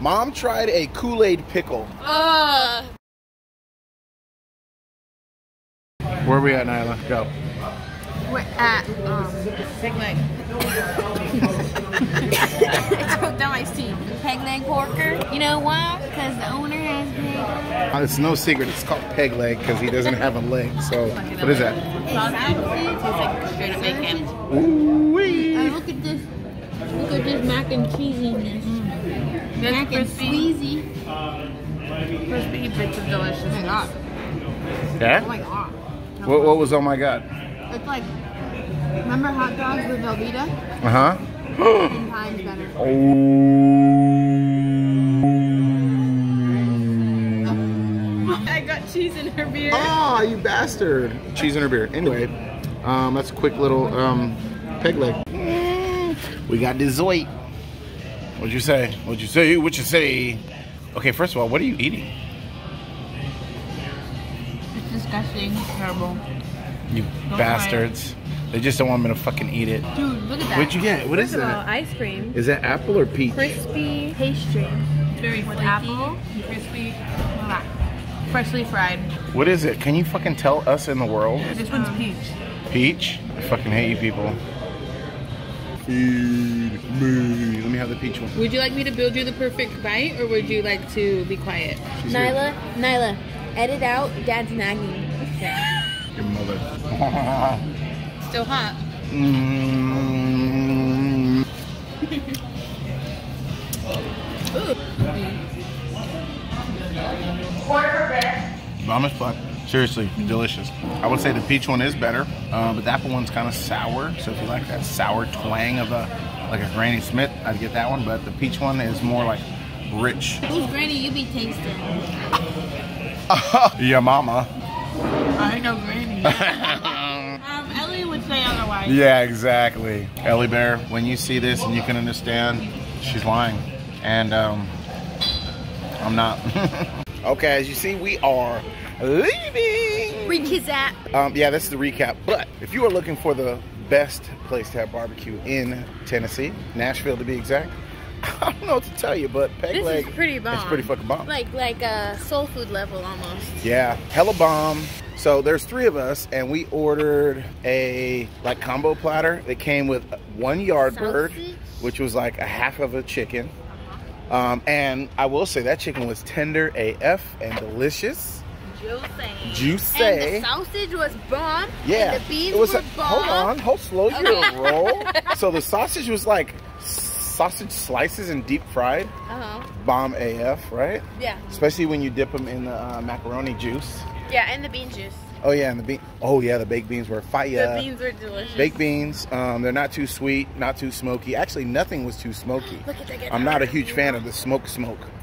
Mom tried a Kool-Aid pickle. Where are we at, Nyla? Go. We're at Peg leg. it's hooked on my teeth. Peg leg porker. You know why? Because the owner has big. It's no secret. It's called peg leg because he doesn't have a leg. So, what is that? Sausage. Tastes like straight up bacon. Ooh-wee. Look at this. Look at this mac and cheesiness. Mac and squeezy. Crispy bits of delicious. Oh my god. Yeah? Oh my god. What was oh my god? It's like, remember hot dogs with Velveeta? Uh-huh. 10 times better. Oh. I got cheese in her beer. Oh, you bastard. Cheese in her beer. Anyway, that's a quick little peg leg. We got dessert. What'd you say? What'd you say? What you say? Okay, first of all, what are you eating? It's disgusting. Terrible. You bastards. They just don't want me to fucking eat it. Dude, look at that. What'd you get? What is that? Ice cream. Is that apple or peach? Crispy pastry. Very with apple. Crispy. Freshly fried. What is it? Can you fucking tell us in the world? This one's peach. Peach? I fucking hate you people. Feed me. Let me have the peach one. Would you like me to build you the perfect bite, or would you like to be quiet? Nyla, edit out Dad's nagging. Your mother. Still hot. Mama's fun. Seriously, delicious. I would say the peach one is better, but the apple one's kind of sour. So if you like that sour twang of like a Granny Smith, I'd get that one. But the peach one is more like rich. Who's Granny you be tasting? Your mama. I know Granny. Ellie would say otherwise. Yeah, exactly. Ellie Bear, when you see this and you can understand, she's lying. And I'm not. Okay, as you see, we are leaving. Recap. Yeah, this is the recap. But if you are looking for the best place to have barbecue in Tennessee, Nashville to be exact, I don't know what to tell you, but peg leg is pretty bomb. It's pretty fucking bomb. Like soul food level almost. Yeah, hella bomb. So there's 3 of us, and we ordered a like combo platter that came with 1 Yardbird, which was like a half of a chicken. And I will say that chicken was tender AF and delicious. Juicy. And the sausage was bomb. Yeah. And the beans were bomb. Hold slow your roll. So the sausage was like sausage slices and deep fried. Bomb AF, right? Yeah. Especially when you dip them in the macaroni juice. Yeah, and the bean juice. Oh yeah, and the bean. Oh yeah, the baked beans were fire. The beans were delicious. Baked beans. They're not too sweet, not too smoky. Actually, nothing was too smoky. Look at that. I'm not a huge fan of the smoke.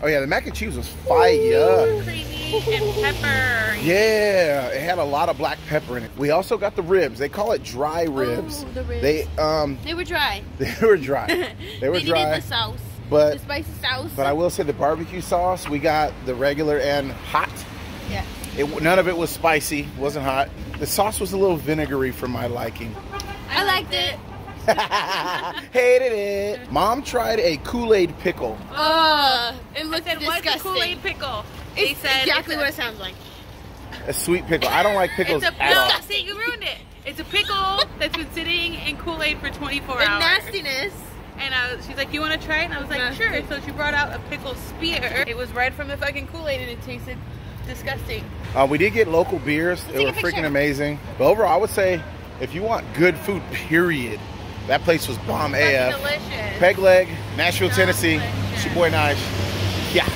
Oh yeah, the mac and cheese was fire. Creamy and pepper. Yeah, it had a lot of black pepper in it. We also got the ribs. They call it dry ribs. Oh, the ribs. They were dry. They were dry. They were dry. Needed the sauce. But the spicy sauce. But I will say the barbecue sauce, we got the regular and hot. Yeah. None of it was spicy, wasn't hot. The sauce was a little vinegary for my liking. I liked it. Hated it. Mom tried a Kool-Aid pickle. It looked disgusting. What's a Kool-Aid pickle? They said exactly what it sounds like. A sweet pickle. I don't like pickles at all. See, you ruined it. It's a pickle that's been sitting in Kool-Aid for 24 The hours. nastiness. And she's like, you want to try it? And I was like, sure. So she brought out a pickle spear. It was right from the fucking Kool-Aid and it tasted disgusting. We did get local beers. They were freaking amazing. But overall, I would say if you want good food, period, that place was bomb AF. Delicious. Peg leg, Nashville, Tennessee. It's your boy Nige. Yeah.